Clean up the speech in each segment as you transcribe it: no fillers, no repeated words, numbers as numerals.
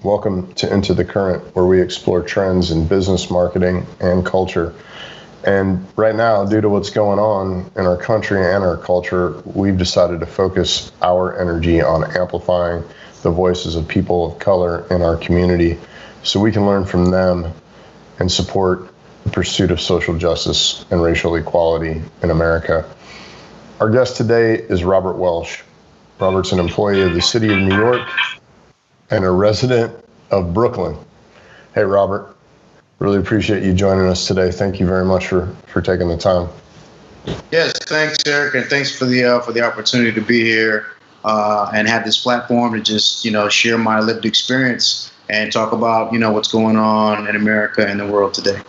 Welcome to Into the Current, where we explore trends in business, marketing, and culture. And right now, due to what's going on in our country and our culture, we've decided to focus our energy on amplifying the voices of people of color in our community so we can learn from them and support the pursuit of social justice and racial equality in America. Our guest today is Robert Welsh. Robert's an employee of the City of New York and a resident of Brooklyn. Hey, Robert, really appreciate you joining us today. Thank you very much for taking the time. Yes, thanks, Eric, and thanks for the opportunity to be here and have this platform to just share my lived experience and talk about what's going on in America and the world today.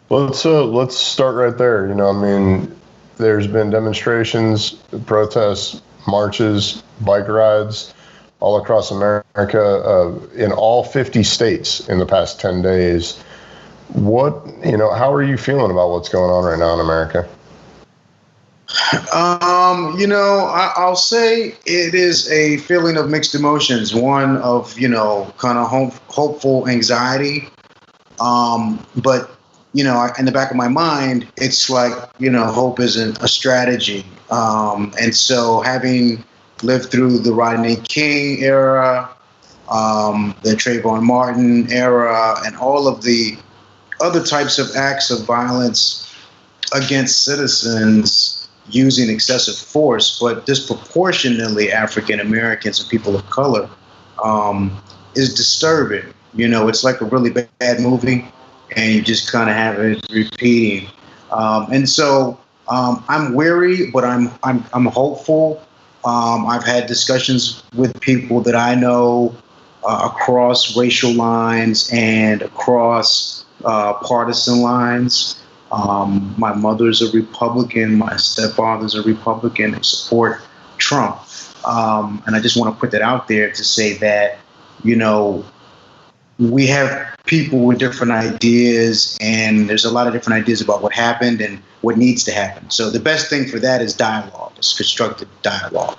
Well, let's start right there. There's been demonstrations, protests, marches, bike rides all across America, in all 50 states in the past 10 days. How are you feeling about what's going on right now in America? I'll say it is a feeling of mixed emotions. One of, kind of hopeful anxiety. But, in the back of my mind, it's like, hope isn't a strategy. And so having lived through the Rodney King era, the Trayvon Martin era, and all of the other types of acts of violence against citizens using excessive force, but disproportionately African Americans and people of color, is disturbing. It's like a really bad movie, and you just kind of have it repeating. And so I'm weary, but I'm hopeful. I've had discussions with people that I know across racial lines and across partisan lines. My mother's a Republican. My stepfather's a Republican. They support Trump. And I just want to put that out there to say that, we have people with different ideas, and there's a lot of different ideas about what happened and what needs to happen. So the best thing for that is dialogue. It's constructive dialogue.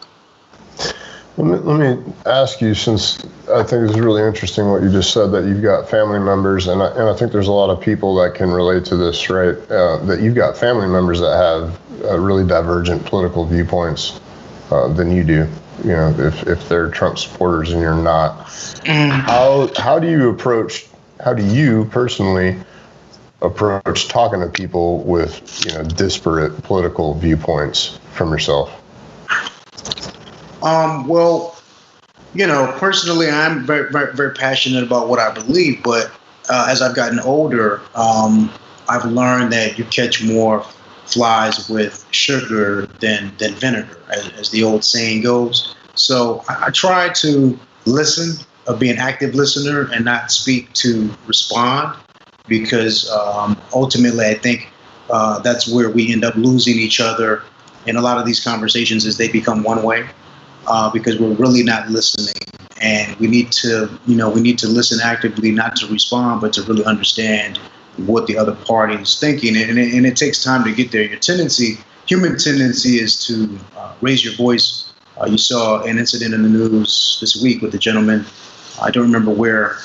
Let me ask you, since I think it's really interesting what you just said, that you've got family members, and I think there's a lot of people that can relate to this, right? That you've got family members that have really divergent political viewpoints than you do. If they're Trump supporters and you're not, how do you personally approach talking to people with disparate political viewpoints from yourself? Well, personally, I'm very, very, very passionate about what I believe, but as I've gotten older, I've learned that you catch more flies with sugar than vinegar, as the old saying goes. So I try to listen, be an active listener, and not speak to respond, because ultimately I think that's where we end up losing each other in a lot of these conversations as they become one way. Because we're really not listening, and we need to listen actively, not to respond, but to really understand what the other party is thinking. And it takes time to get there. Human tendency is to raise your voice. You saw an incident in the news this week with a gentleman. I don't remember where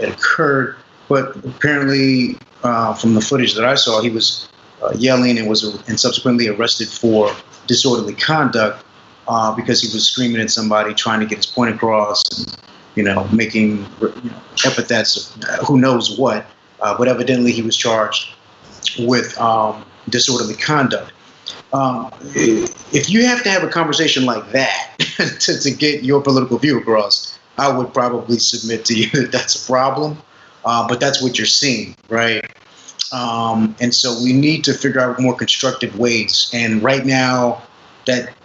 it occurred, but apparently from the footage that I saw, he was yelling and subsequently arrested for disorderly conduct. Because he was screaming at somebody, trying to get his point across, and, making epithets, who knows what. But evidently he was charged with disorderly conduct. If you have to have a conversation like that to get your political view across, I would probably submit to you that that's a problem. But that's what you're seeing, right? And so we need to figure out more constructive ways. And right now, that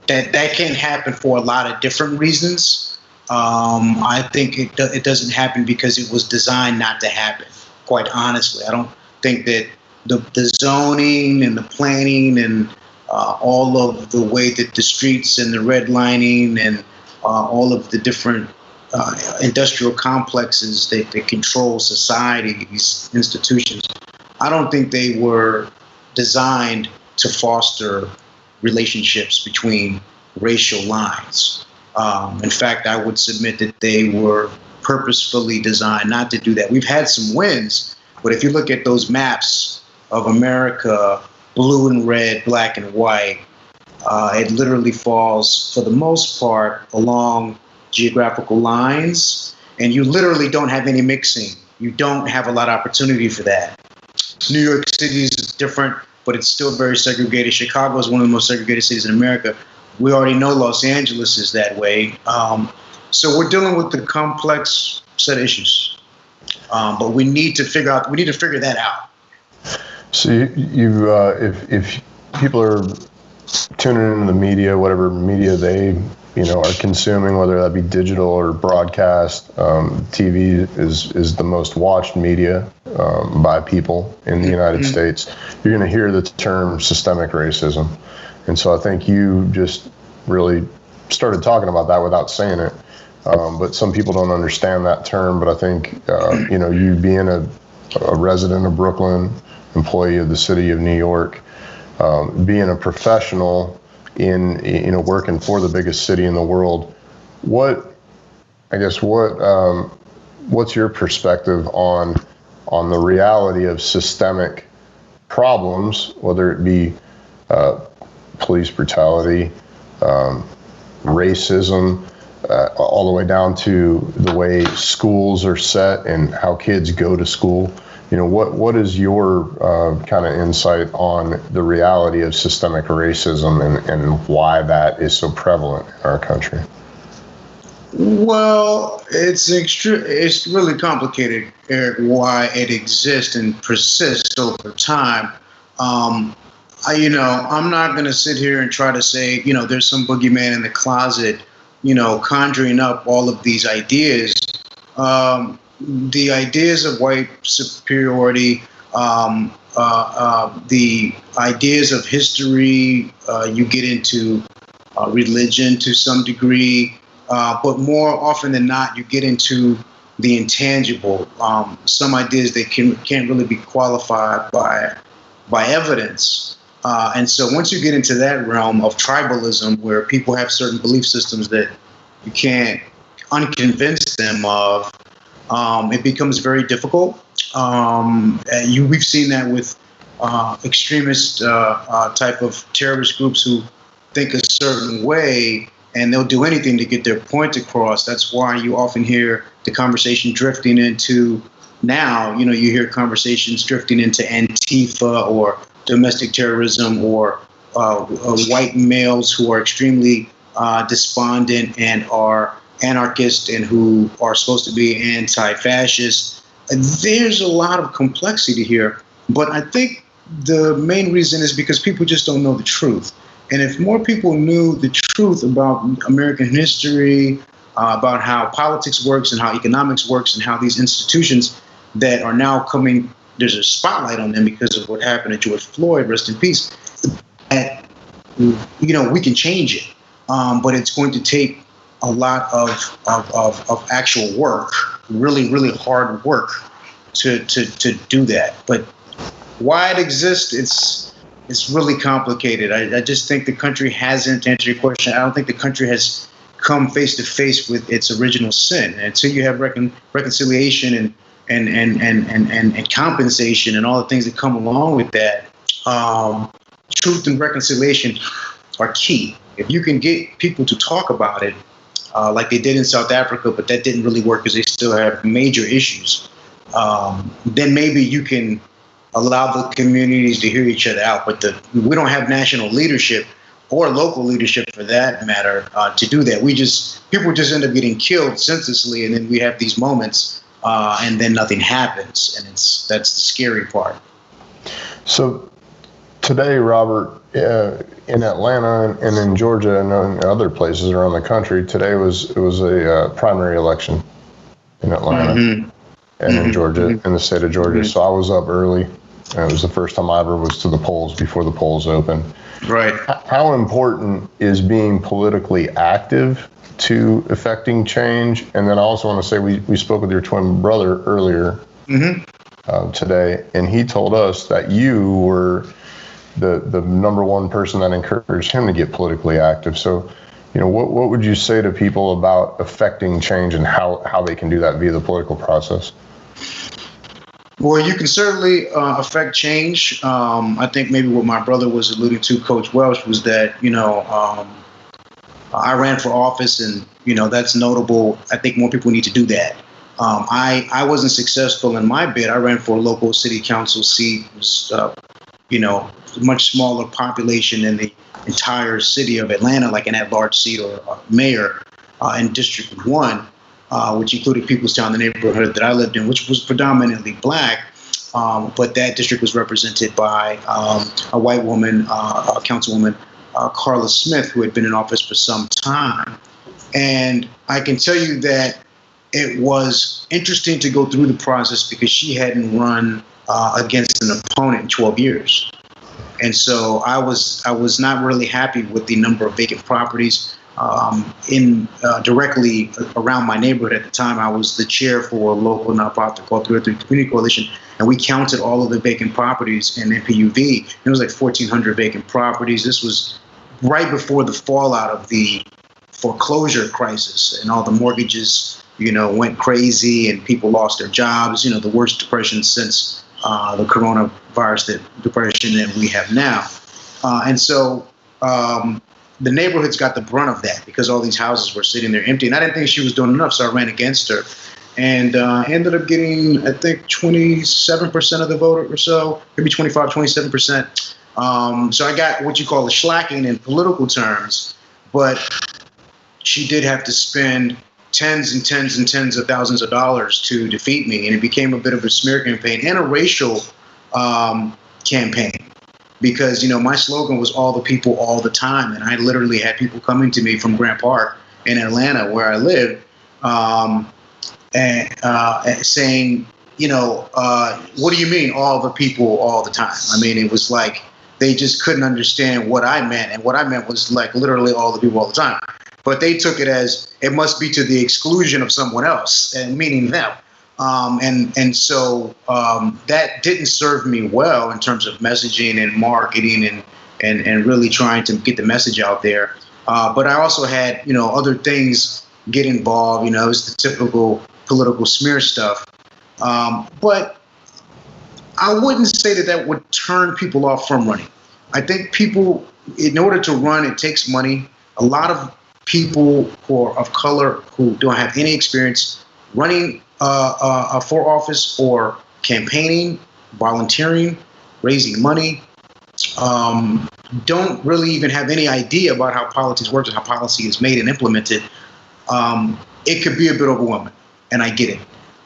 can't happen for a lot of different reasons. I think it doesn't happen because it was designed not to happen, quite honestly. I don't think that the zoning and the planning and all of the way that the streets and the redlining and all of the different industrial complexes that control society, these institutions, I don't think they were designed to foster relationships between racial lines. In fact, I would submit that they were purposefully designed not to do that. We've had some wins, but if you look at those maps of America, blue and red, black and white, it literally falls, for the most part, along geographical lines, and you literally don't have any mixing. You don't have a lot of opportunity for that. New York City is different, but it's still very segregated. Chicago is one of the most segregated cities in America. We already know Los Angeles is that way. So we're dealing with the complex set of issues, but we need to figure that out. So if people are tuning into the media, whatever media they are consuming, whether that be digital or broadcast, TV is the most watched media by people in the United States. You're going to hear the term systemic racism, and so I think you just really started talking about that without saying it. But some people don't understand that term. But I think you being a resident of Brooklyn, employee of the city of New York, being a professional in working for the biggest city in the world, what's your perspective on the reality of systemic problems, whether it be police brutality, racism, all the way down to the way schools are set and how kids go to school? What is your kind of insight on the reality of systemic racism and why that is so prevalent in our country? Well, it's really complicated, Eric, why it exists and persists over time. I'm not going to sit here and try to say, there's some boogeyman in the closet, conjuring up all of these ideas. The ideas of white superiority, the ideas of history, you get into religion to some degree, but more often than not, you get into the intangible. Some ideas that can't really be qualified by evidence. And so once you get into that realm of tribalism, where people have certain belief systems that you can't unconvince them of, it becomes very difficult. We've seen that with extremist type of terrorist groups who think a certain way, and they'll do anything to get their point across. That's why you often hear the conversation drifting into now. You hear conversations drifting into Antifa or domestic terrorism or white males who are extremely despondent and are anarchists and who are supposed to be anti-fascist. There's a lot of complexity here, but I think the main reason is because people just don't know the truth. And if more people knew the truth about American history, about how politics works and how economics works and how these institutions that are now coming, there's a spotlight on them because of what happened to George Floyd, rest in peace, that, we can change it. But it's going to take a lot of actual work, really, really hard work to do that. But why it exists, it's really complicated. I just think the country hasn't, to answer your question, I don't think the country has come face to face with its original sin. And until you have reconciliation and compensation and all the things that come along with that, truth and reconciliation are key. If you can get people to talk about it, like they did in South Africa, but that didn't really work because they still have major issues, then maybe you can allow the communities to hear each other out. But we don't have national leadership or local leadership, for that matter, to do that. People just end up getting killed senselessly, and then we have these moments, and then nothing happens, and that's the scary part. So today, Robert, in Atlanta and in Georgia and in other places around the country, today was a primary election in Atlanta and in Georgia, in the state of Georgia. So I was up early, and it was the first time I ever was to the polls before the polls opened. Right. How important is being politically active to affecting change? And then I also want to say we spoke with your twin brother earlier today, and he told us that you were the number one person that encouraged him to get politically active. So, what would you say to people about affecting change and how they can do that via the political process? Well, you can certainly affect change. I think maybe what my brother was alluding to, Coach Welsh, was that, I ran for office, and, that's notable. I think more people need to do that. I wasn't successful in my bid. I ran for a local city council seat. It was, much smaller population in the entire city of Atlanta, like an at-large seat or mayor in District 1, which included Peoplestown, the neighborhood that I lived in, which was predominantly black. But that district was represented by a white woman, a councilwoman, Carla Smith, who had been in office for some time. And I can tell you that it was interesting to go through the process because she hadn't run against an opponent in 12 years. And so I was not really happy with the number of vacant properties directly around my neighborhood. At the time, I was the chair for a local nonprofit called 303 Community Coalition, and we counted all of the vacant properties in NPUV. It was like 1,400 vacant properties. This was right before the fallout of the foreclosure crisis, and all the mortgages, went crazy, and people lost their jobs. The worst depression since the coronavirus depression that we have now. And so the neighborhoods got the brunt of that because all these houses were sitting there empty. And I didn't think she was doing enough, so I ran against her. And ended up getting, I think, 27% of the vote or so, maybe 25, 27%. So I got what you call the shellacking in political terms, but she did have to spend tens and tens and tens of thousands of dollars to defeat me. And it became a bit of a smear campaign and a racial campaign because, my slogan was all the people, all the time. And I literally had people coming to me from Grant Park in Atlanta, where I live, and saying, what do you mean all the people, all the time? I mean, it was like they just couldn't understand what I meant. And what I meant was like literally all the people, all the time. But they took it as it must be to the exclusion of someone else, and meaning them. And so that didn't serve me well in terms of messaging and marketing and really trying to get the message out there. But I also had, other things get involved. It was the typical political smear stuff. But I wouldn't say that would turn people off from running. I think people, in order to run, it takes money. A lot of people who are of color who don't have any experience running for office or campaigning, volunteering, raising money, don't really even have any idea about how politics works and how policy is made and implemented. It could be a bit overwhelming, and I get it.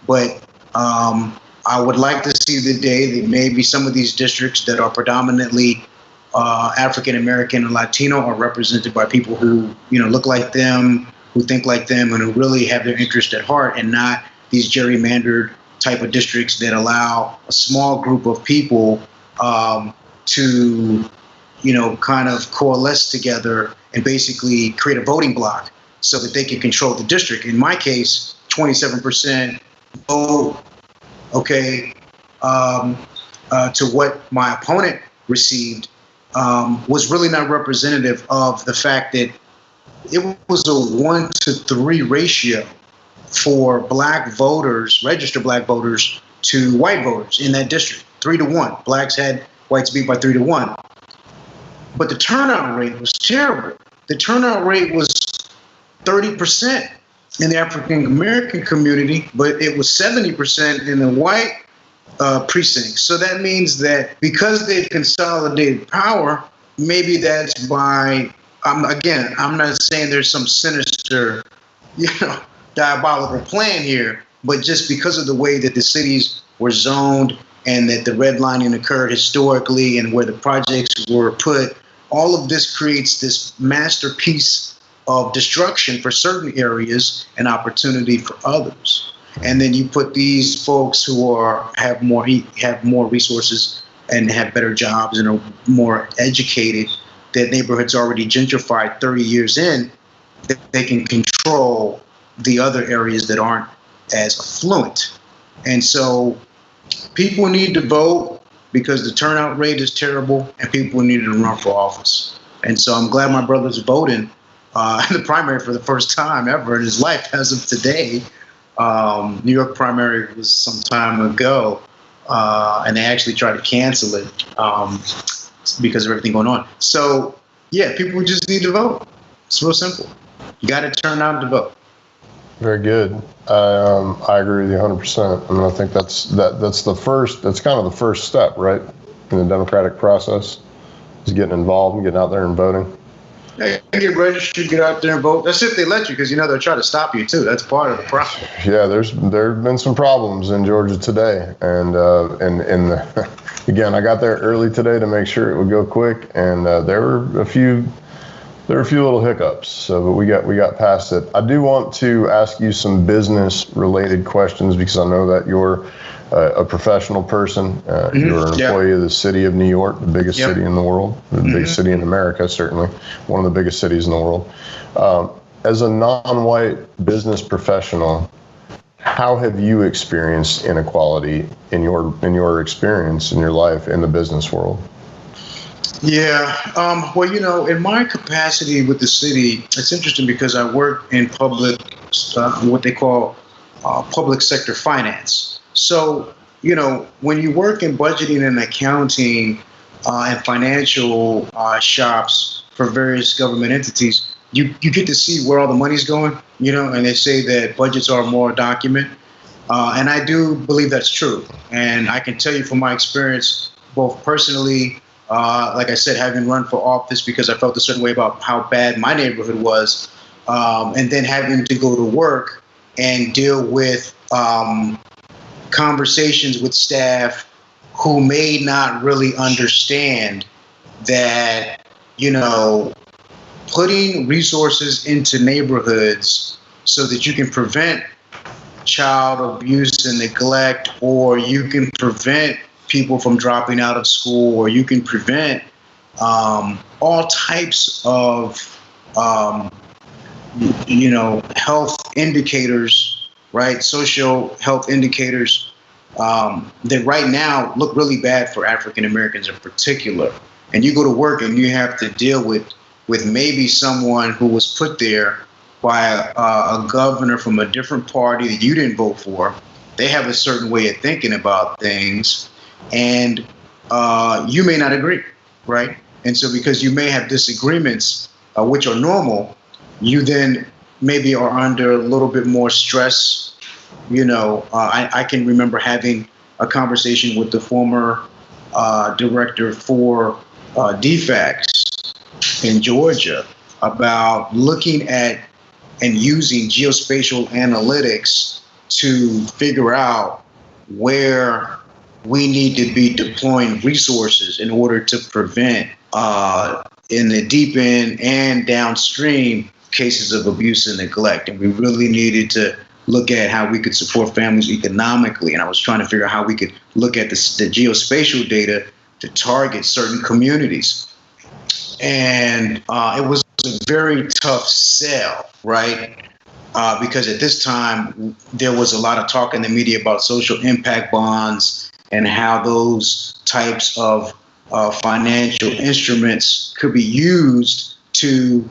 But I would like to see the day that maybe some of these districts that are predominantly African American and Latino are represented by people who, look like them, who think like them, and who really have their interest at heart, and not these gerrymandered type of districts that allow a small group of people to, kind of coalesce together and basically create a voting bloc so that they can control the district. In my case, 27% vote, to what my opponent received. Was really not representative of the fact that it was a 1-to-3 ratio for black voters, registered black voters, to white voters in that district. 3-to-1. Blacks had whites beat by 3-to-1. But the turnout rate was terrible. The turnout rate was 30% in the African American community, but it was 70% in the white precincts. So that means that because they've consolidated power, maybe that's by, I'm not saying there's some sinister, diabolical plan here, but just because of the way that the cities were zoned and that the redlining occurred historically and where the projects were put, all of this creates this masterpiece of destruction for certain areas and opportunity for others. And then you put these folks who have more resources and have better jobs and are more educated, that neighborhood's already gentrified 30 years in, that they can control the other areas that aren't as affluent. And so people need to vote because the turnout rate is terrible, and people need to run for office. And so I'm glad my brother's voting, in the primary for the first time ever in his life as of today. New York primary was some time ago, and they actually tried to cancel it because of everything going on. So, yeah, people just need to vote. It's real simple. You got to turn out to vote. Very good. I agree with you 100%. I mean, I think that's kind of the first step, right, in the democratic process, is getting involved and getting out there and voting. Yeah, get registered, get out there and vote. That's if they let you, because they'll try to stop you too. That's part of the problem. Yeah, there have been some problems in Georgia today, and again, I got there early today to make sure it would go quick, and there were a few little hiccups. So, but we got past it. I do want to ask you some business related questions because I know that you're a professional person. You're an employee of the city of New York, the biggest city in the world, the biggest city in America, certainly one of the biggest cities in the world. As a non-white business professional, how have you experienced inequality in your experience in your life in the business world? Yeah. Well, in my capacity with the city, it's interesting because I work in public, what they call public sector finance. So, when you work in budgeting and accounting and financial shops for various government entities, you get to see where all the money's going, and they say that budgets are more a document. And I do believe that's true. And I can tell you from my experience, both personally, like I said, having run for office because I felt a certain way about how bad my neighborhood was, and then having to go to work and deal with conversations with staff who may not really understand that, putting resources into neighborhoods so that you can prevent child abuse and neglect, or you can prevent people from dropping out of school, or you can prevent all types of health indicators, right? Social health indicators that right now look really bad for African Americans in particular. And you go to work and you have to deal with maybe someone who was put there by a governor from a different party that you didn't vote for. They have a certain way of thinking about things, and you may not agree, right? And so because you may have disagreements, which are normal, you then maybe are under a little bit more stress. I can remember having a conversation with the former director for DFACS in Georgia about looking at and using geospatial analytics to figure out where we need to be deploying resources in order to prevent in the deep end and downstream cases of abuse and neglect. And we really needed to look at how we could support families economically. And I was trying to figure out how we could look at the geospatial data to target certain communities. And it was a very tough sell, right? Because at this time, there was a lot of talk in the media about social impact bonds and how those types of financial instruments could be used to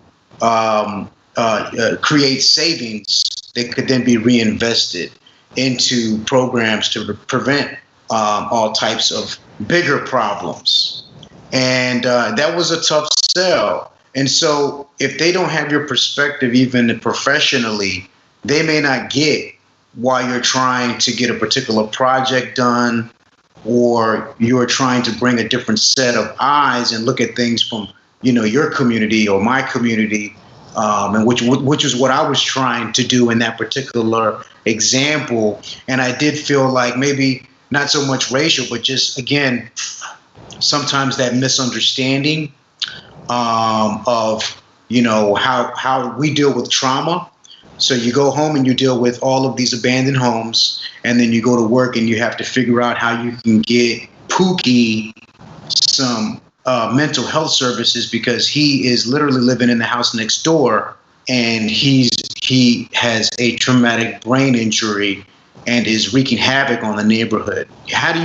create savings that could then be reinvested into programs to prevent all types of bigger problems. And that was a tough sell. And so if they don't have your perspective, even professionally, they may not get why you're trying to get a particular project done, or you're trying to bring a different set of eyes and look at things from, your community or my community, and which is what I was trying to do in that particular example. And I did feel like maybe not so much racial, but just, again, sometimes that misunderstanding of, how we deal with trauma. So you go home and you deal with all of these abandoned homes, and then you go to work and you have to figure out how you can get Pookie some mental health services because he is literally living in the house next door, and he has a traumatic brain injury and is wreaking havoc on the neighborhood. How do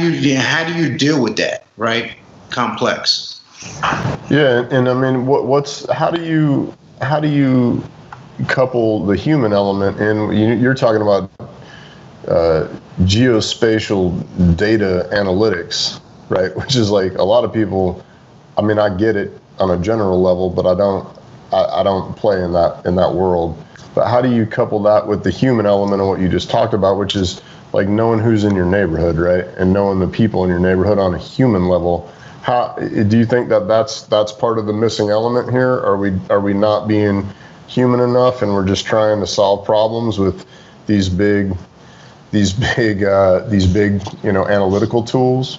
you deal with that, right? Complex. Yeah, and I mean, how do you how do you couple the human element in? You're talking about geospatial data analytics, right? Which is like a lot of people. I mean, I get it on a general level, but I don't play in that world. But how do you couple that with the human element of what you just talked about, which is like knowing who's in your neighborhood, right? And knowing the people in your neighborhood on a human level. How do you think that's part of the missing element here? Are we not being human enough, and we're just trying to solve problems with these big analytical tools?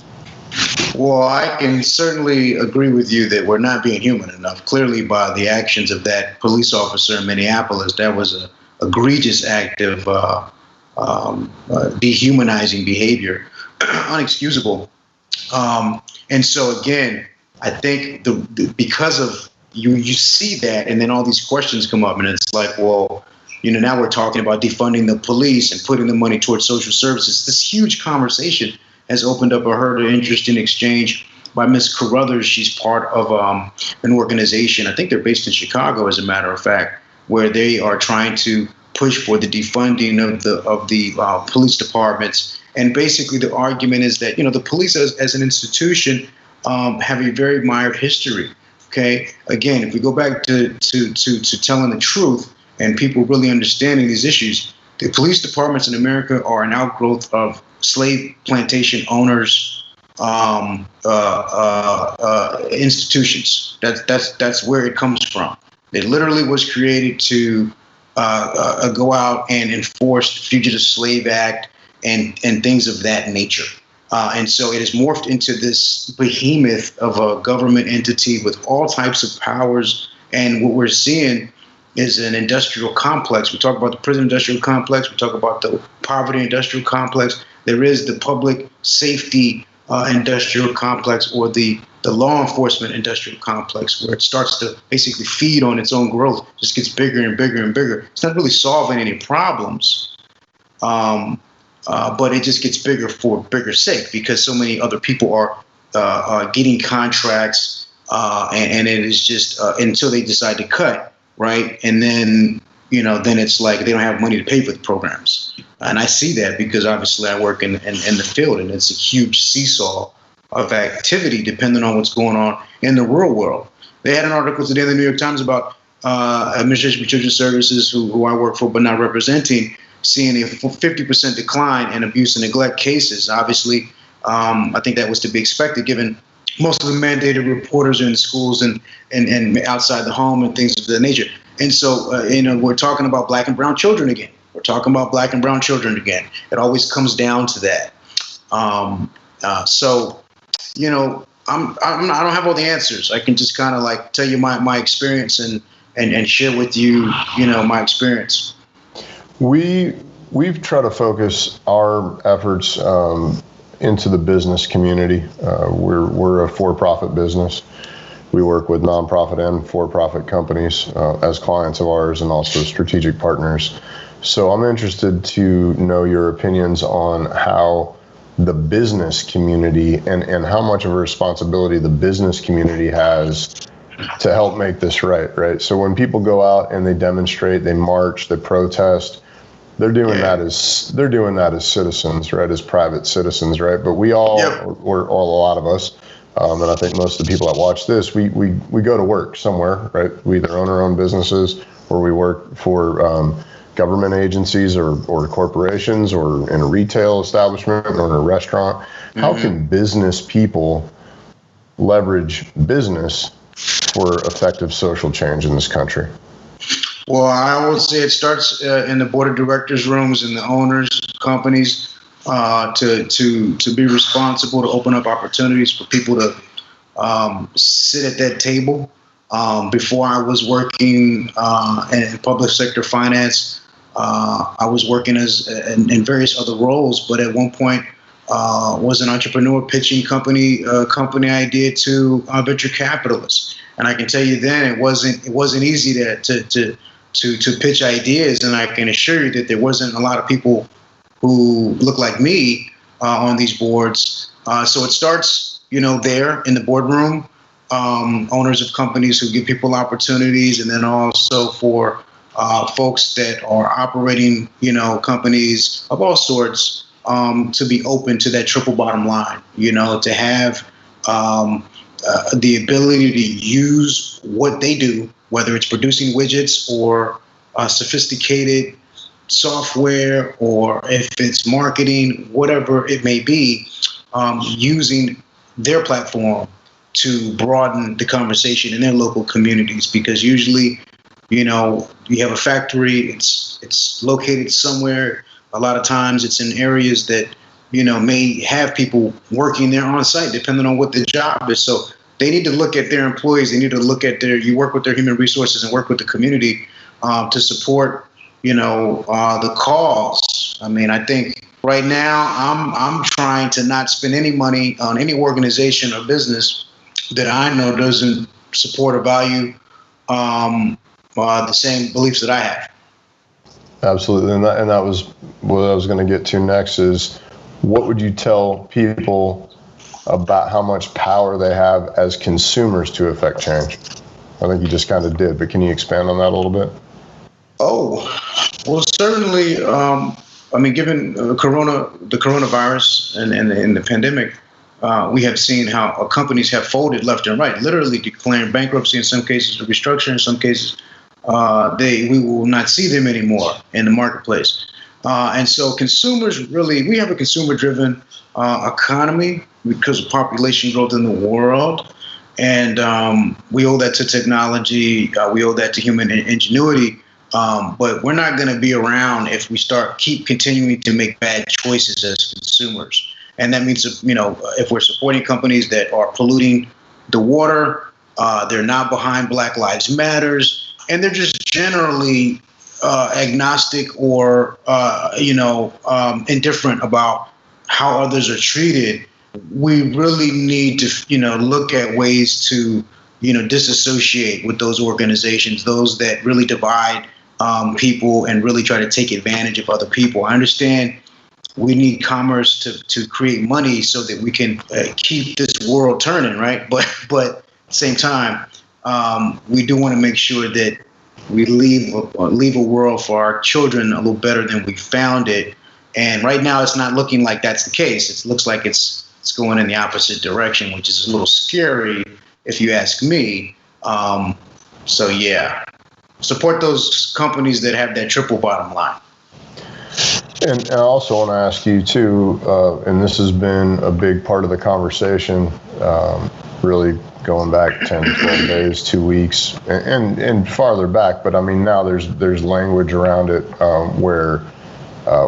Well, I can certainly agree with you that we're not being human enough. Clearly, by the actions of that police officer in Minneapolis, that was an egregious act of dehumanizing behavior, unexcusable. And so, again, I think because of you see that, and then all these questions come up, and it's like, well, now we're talking about defunding the police and putting the money towards social services. This huge conversation has opened up a herd of interesting exchange by Ms. Carruthers. She's part of an organization, I think they're based in Chicago, as a matter of fact, where they are trying to push for the defunding of the police departments. And basically the argument is that, the police as an institution have a very mired history. Okay. Again, if we go back to telling the truth and people really understanding these issues, the police departments in America are an outgrowth of slave plantation owners, institutions. That's where it comes from. It literally was created to go out and enforce Fugitive Slave Act and things of that nature. And so it has morphed into this behemoth of a government entity with all types of powers. And what we're seeing is an industrial complex. We talk about the prison industrial complex. We talk about the poverty industrial complex. There is the public safety industrial complex, or the law enforcement industrial complex, where it starts to basically feed on its own growth, just gets bigger and bigger and bigger. It's not really solving any problems, but it just gets bigger for bigger sake, because so many other people are getting contracts, and it is just until they decide to cut, right? And then then it's like they don't have money to pay for the programs. And I see that because obviously I work in the field, and it's a huge seesaw of activity depending on what's going on in the real world. They had an article today in the New York Times about Administration for Children's Services, who I work for but not representing, seeing a 50% decline in abuse and neglect cases. Obviously, I think that was to be expected, given most of the mandated reporters are in the schools and outside the home and things of that nature. And so, we're talking about black and brown children again. We're talking about black and brown children again. It always comes down to that. So, I don't have all the answers. I can just kind of like tell you my experience and share with you, my experience. We've tried to focus our efforts into the business community. We're a for-profit business. We work with nonprofit and for-profit companies as clients of ours, and also strategic partners. So I'm interested to know your opinions on how the business community and how much of a responsibility the business community has to help make this right? So when people go out and they demonstrate, they march, they protest, they're doing that as citizens, right? As private citizens, right? But we all, or a lot of us, and I think most of the people that watch this, we go to work somewhere, right? We either own our own businesses, or we work for government agencies or corporations, or in a retail establishment, or in a restaurant. Mm-hmm. How can business people leverage business for effective social change in this country? Well, I would say it starts in the board of directors rooms and the owners, companies, to be responsible, to open up opportunities for people to sit at that table. Before I was working in public sector finance, I was working in various other roles, but at one point was an entrepreneur pitching company idea to venture capitalists. And I can tell you then it wasn't easy to pitch ideas, and I can assure you that there wasn't a lot of people who look like me on these boards. So it starts, there in the boardroom. owners of companies who give people opportunities, and then also for folks that are operating, companies of all sorts, to be open to that triple bottom line, to have the ability to use what they do, whether it's producing widgets or sophisticated software, or if it's marketing, whatever it may be, using their platform to broaden the conversation in their local communities. Because usually, you have a factory, it's located somewhere. A lot of times it's in areas that, may have people working there on site, depending on what the job is. So they need to look at their employees. They need to look at you work with their human resources and work with the community to support, the cause. I mean, I think right now I'm trying to not spend any money on any organization or business that I know doesn't support or value the same beliefs that I have. Absolutely. And that was what I was going to get to next is, what would you tell people about how much power they have as consumers to affect change? I think you just kind of did, but can you expand on that a little bit? Oh, well, certainly. Given the coronavirus and the pandemic, we have seen how companies have folded left and right, literally declaring bankruptcy in some cases, restructuring in some cases. We will not see them anymore in the marketplace. And so consumers we have a consumer-driven economy because of population growth in the world. And we owe that to technology. We owe that to human ingenuity. But we're not going to be around if we keep continuing to make bad choices as consumers. And that means, if we're supporting companies that are polluting the water, they're not behind Black Lives Matters, and they're just generally agnostic or, indifferent about how others are treated. We really need to, look at ways to, disassociate with those organizations, those that really divide people and really try to take advantage of other people. I understand we need commerce to create money so that we can keep this world turning, right? But at the same time, we do want to make sure that we leave a world for our children a little better than we found it. And right now, it's not looking like that's the case. It looks like it's going in the opposite direction, which is a little scary, if you ask me. So yeah, support those companies that have that triple bottom line. And I also want to ask you too, and this has been a big part of the conversation, really going back 10, 12 days, 2 weeks, and farther back. But I mean, now there's language around it where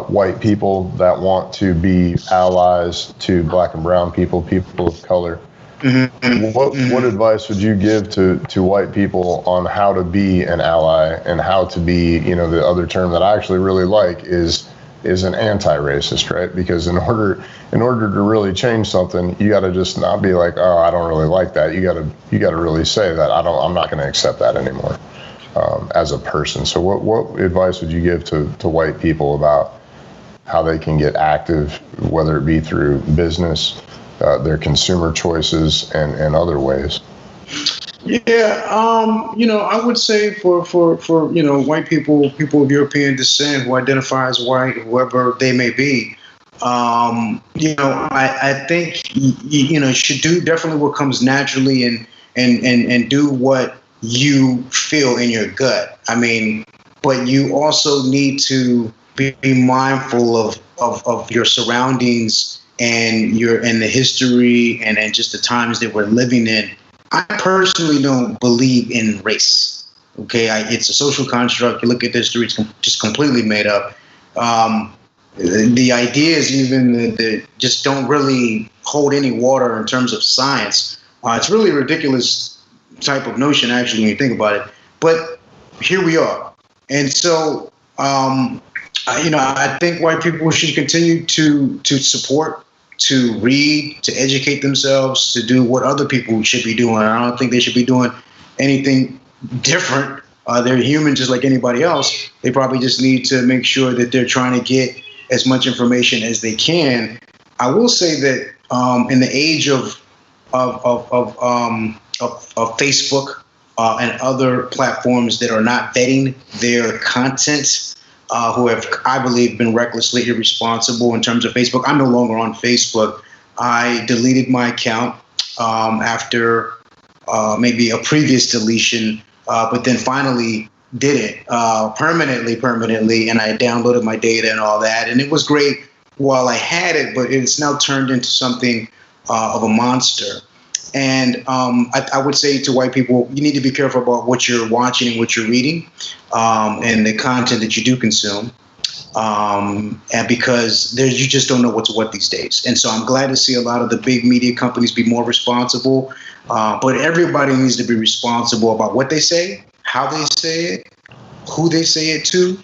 white people that want to be allies to Black and brown people of color. Mm-hmm. What advice would you give to white people on how to be an ally and how to be, the other term that I actually really like is an anti-racist, right? Because in order to really change something, you got to just not be like, oh, I don't really like that. You got to really say that I'm not going to accept that anymore as a person. So what advice would you give to white people about how they can get active, whether it be through business, their consumer choices, and other ways? Yeah, I would say for white people of European descent who identify as white, whoever they may be, I think should do definitely what comes naturally and do what you feel in your gut. I mean, but you also need to be mindful of your surroundings and the history and just the times that we're living in. I personally don't believe in race. Okay, it's a social construct. You look at history; it's just completely made up. The ideas even that just don't really hold any water in terms of science. It's really a ridiculous type of notion, actually, when you think about it. But here we are, and so I think white people should continue to support, to read, to educate themselves, to do what other people should be doing. I don't think they should be doing anything different. They're human just like anybody else. They probably just need to make sure that they're trying to get as much information as they can. I will say that in the age of of Facebook and other platforms that are not vetting their content, who have, I believe, been recklessly irresponsible in terms of Facebook. I'm no longer on Facebook. I deleted my account after maybe a previous deletion, but then finally did it permanently, and I downloaded my data and all that, and it was great while I had it, but it's now turned into something of a monster. And I would say to white people, you need to be careful about what you're watching and what you're reading, and the content that you do consume, and because you just don't know what's what these days. And so I'm glad to see a lot of the big media companies be more responsible, but everybody needs to be responsible about what they say, how they say it, who they say it to,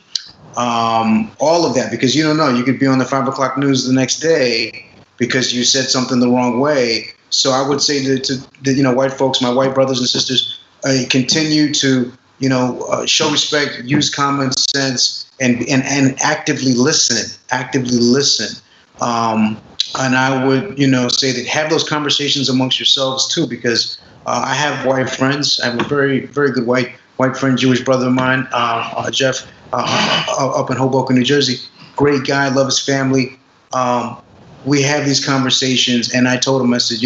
all of that, because you don't know. You could be on the 5 o'clock news the next day because you said something the wrong way. So I would say to white folks, my white brothers and sisters, continue to show respect, use common sense, and actively listen. And I would say that have those conversations amongst yourselves too, because I have white friends. I have a very, very good white friend, Jewish brother of mine, Jeff, up in Hoboken, New Jersey. Great guy, love his family. We have these conversations, and I told him, I said,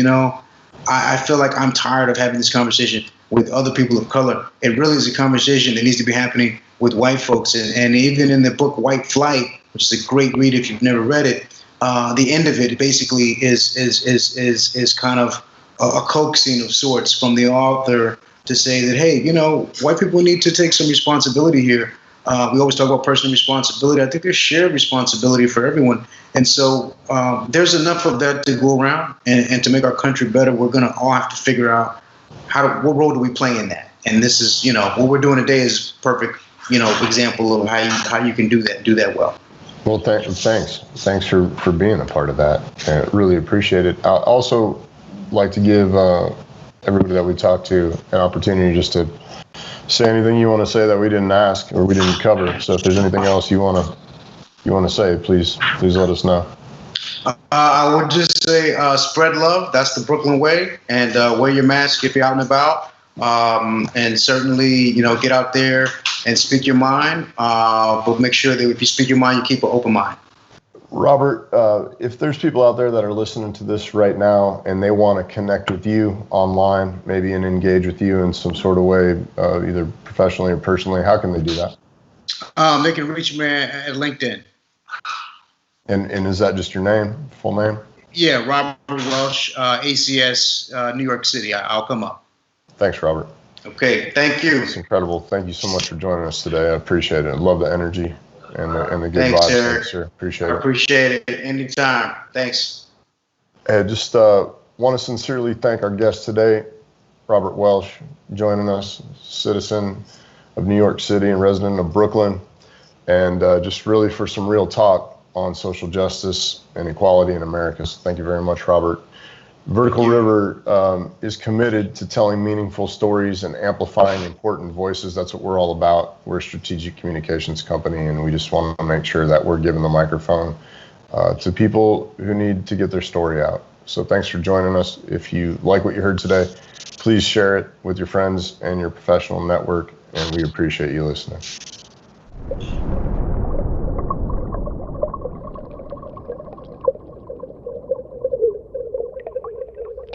I feel like I'm tired of having this conversation with other people of color. It really is a conversation that needs to be happening with white folks. And even in the book White Flight, which is a great read if you've never read it, the end of it basically is kind of a coaxing of sorts from the author to say that, hey, white people need to take some responsibility here. We always talk about personal responsibility. I think there's shared responsibility for everyone. And so there's enough of that to go around, and to make our country better, we're going to all have to figure out what role do we play in that. And this is, what we're doing today is perfect, example of how you can do that well. Well, thanks for being a part of that. I really appreciate it. I also like to give everybody that we talk to an opportunity just to say anything you want to say that we didn't ask or we didn't cover. So if there's anything else you want to say, please let us know. I would just say spread love. That's the Brooklyn way. And wear your mask if you're out and about. And certainly, get out there and speak your mind. But make sure that if you speak your mind, you keep an open mind. Robert, if there's people out there that are listening to this right now and they want to connect with you online, maybe, and engage with you in some sort of way, either professionally or personally, how can they do that? They can reach me at LinkedIn. And is that just your name, full name? Yeah, Robert Welsh, ACS, New York City. I'll come up. Thanks, Robert. Okay, thank you. It's incredible. Thank you so much for joining us today. I appreciate it. I love the energy and the good Thanks, vibes. Eric. Thanks, sir. Appreciate it. I appreciate it. Anytime. Thanks. I just want to sincerely thank our guest today, Robert Welsh, joining us, citizen of New York City and resident of Brooklyn, and just really for some real talk on social justice and equality in America. So thank you very much, Robert. Vertical River is committed to telling meaningful stories and amplifying important voices. That's what we're all about. We're a strategic communications company, and we just want to make sure that we're giving the microphone to people who need to get their story out. So thanks for joining us. If you like what you heard today, please share it with your friends and your professional network, and we appreciate you listening.